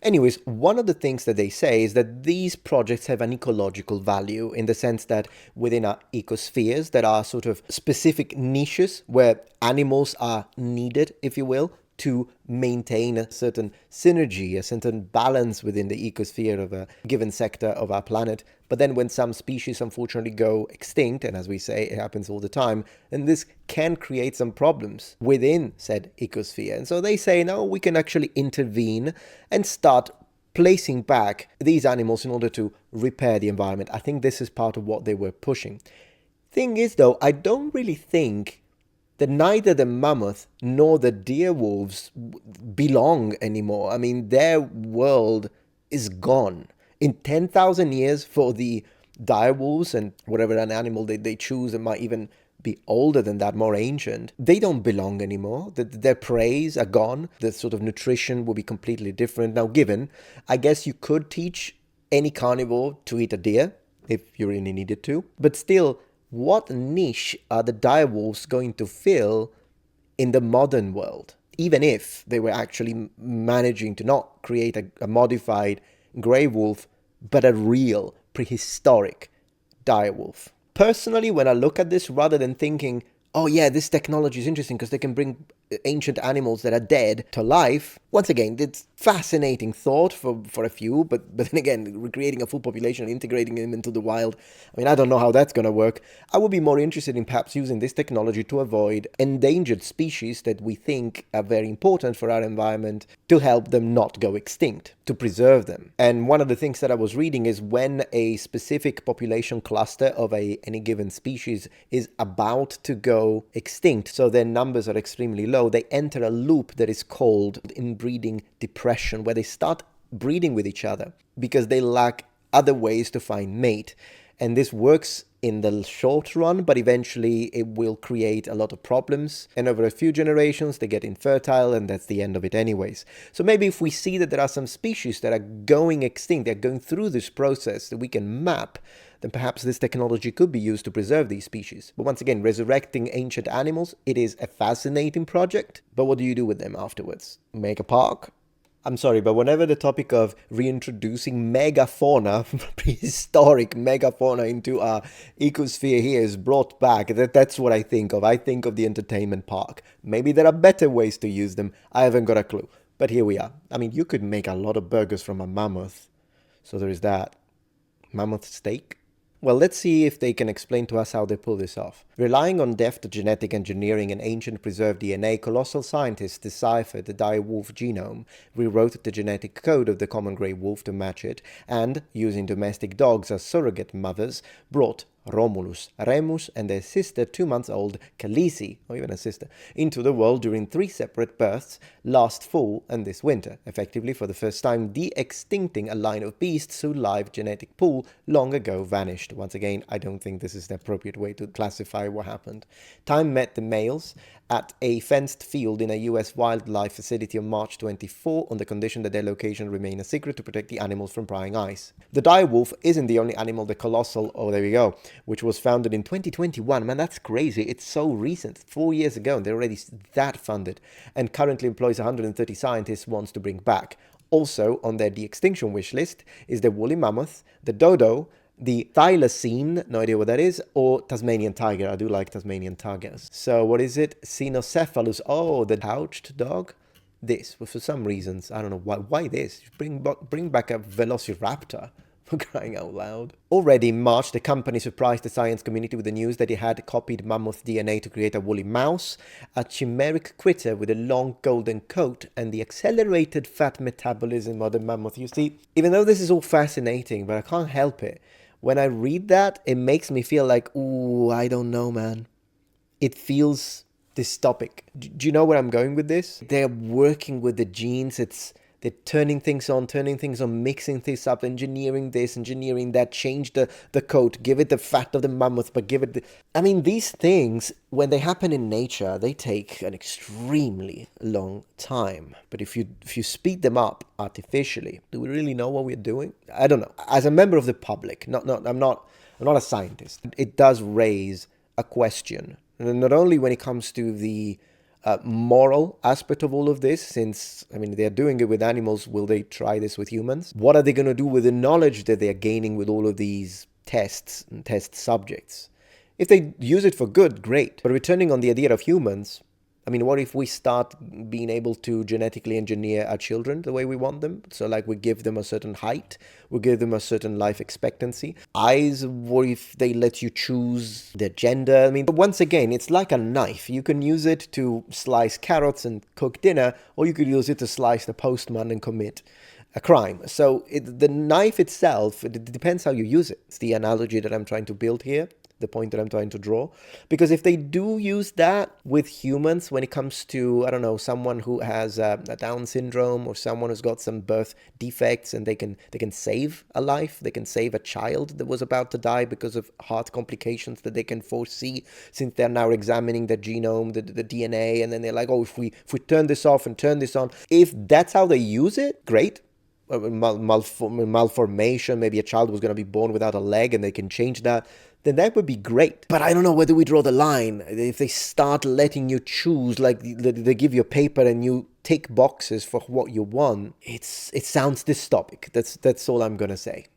Anyways, one of the things that they say is that these projects have an ecological value in the sense that within our ecospheres, there are sort of specific niches where animals are needed, if you will, to maintain a certain synergy, a certain balance within the ecosphere of a given sector of our planet. But then when some species unfortunately go extinct, and as we say, it happens all the time, then this can create some problems within said ecosphere. And so they say, no, we can actually intervene and start placing back these animals in order to repair the environment. I think this is part of what they were pushing. Thing is, though, I don't really think that neither the mammoth nor the deer wolves belong anymore. I mean, their world is gone. In 10,000 years for the dire wolves and whatever an animal they choose, it might even be older than that, more ancient, they don't belong anymore. Their preys are gone. The sort of nutrition will be completely different. Now, given, I guess you could teach any carnivore to eat a deer if you really needed to, but still, what niche are the direwolves going to fill in the modern world? Even if they were actually managing to not create a modified grey wolf, but a real prehistoric direwolf. Personally, when I look at this, rather than thinking, oh yeah, this technology is interesting because they can bring ancient animals that are dead to life. Once again, it's fascinating thought for a few, but then again, recreating a full population and integrating them into the wild, I mean, I don't know how that's going to work. I would be more interested in perhaps using this technology to avoid endangered species that we think are very important for our environment, to help them not go extinct, to preserve them. And one of the things that I was reading is when a specific population cluster of any given species is about to go extinct, so their numbers are extremely low, they enter a loop that is called inbreeding depression, where they start breeding with each other because they lack other ways to find mate. And this works in the short run, but eventually it will create a lot of problems. And over a few generations, they get infertile, and that's the end of it anyways. So maybe if we see that there are some species that are going extinct, they're going through this process that we can map, then perhaps this technology could be used to preserve these species. But once again, resurrecting ancient animals, it is a fascinating project. But what do you do with them afterwards? Make a park? I'm sorry, but whenever the topic of reintroducing megafauna, prehistoric megafauna into our ecosphere here is brought back, that's what I think of. I think of the entertainment park. Maybe there are better ways to use them. I haven't got a clue. But here we are. I mean, you could make a lot of burgers from a mammoth. So there is that. Mammoth steak? Well, let's see if they can explain to us how they pull this off. Relying on deft genetic engineering and ancient preserved DNA, colossal scientists deciphered the dire wolf genome, rewrote the genetic code of the common grey wolf to match it, and, using domestic dogs as surrogate mothers, brought Romulus, Remus, and their sister, 2 months old, Khaleesi, or even a sister, into the world during 3 separate births last fall and this winter, effectively for the first time de-extincting a line of beasts whose live genetic pool long ago vanished. Once again, I don't think this is the appropriate way to classify what happened. Time met the males at a fenced field in a US wildlife facility on March 24 on the condition that their location remain a secret to protect the animals from prying eyes. The dire wolf isn't the only animal, the colossal, oh there we go, which was founded in 2021. Man, that's crazy. It's so recent. 4 years ago, and they're already that funded, and currently employs 130 scientists wants to bring back. Also on their de-extinction wish list is the woolly mammoth, the dodo, the thylacine, no idea what that is, or Tasmanian tiger. I do like Tasmanian tigers. So what is it? Cynocephalus. Oh, the pouched dog. This, well, for some reasons, I don't know why this. Bring back a velociraptor. For crying out loud. Already in March, the company surprised the science community with the news that it had copied mammoth DNA to create a woolly mouse, a chimeric critter with a long golden coat and the accelerated fat metabolism of the mammoth. You see, even though this is all fascinating, but I can't help it. When I read that, it makes me feel like, ooh, I don't know, man. It feels dystopic. Do you know where I'm going with this? They're working with the genes. They're turning things on, mixing things up, engineering this, engineering that, change the coat, give it the fat of the mammoth, but give it the... I mean, these things, when they happen in nature, they take an extremely long time. But if you speed them up artificially, do we really know what we're doing? I don't know. As a member of the public, I'm not a scientist. It does raise a question, not only when it comes to the moral aspect of all of this, since, I mean, they're doing it with animals. Will they try this with humans? What are they going to do with the knowledge that they're gaining with all of these tests and test subjects? If they use it for good, great. But returning on the idea of humans, I mean, what if we start being able to genetically engineer our children the way we want them? So, like, we give them a certain height, we give them a certain life expectancy. Eyes, what if they let you choose their gender? I mean, once again, it's like a knife. You can use it to slice carrots and cook dinner, or you could use it to slice the postman and commit a crime. So the knife itself, it depends how you use it. It's the analogy that I'm trying to build here, the point that I'm trying to draw. Because if they do use that with humans when it comes to, I don't know, someone who has a Down syndrome, or someone who's got some birth defects, and they can save a life, they can save a child that was about to die because of heart complications that they can foresee, since they're now examining the genome, the DNA, and then they're like, oh, if we turn this off and turn this on, if that's how they use it, great. Malformation, maybe a child was going to be born without a leg and they can change that, then that would be great. But I don't know, where do we draw the line? If they start letting you choose, like they give you a paper and you tick boxes for what you want, it sounds dystopic. That's all I'm going to say.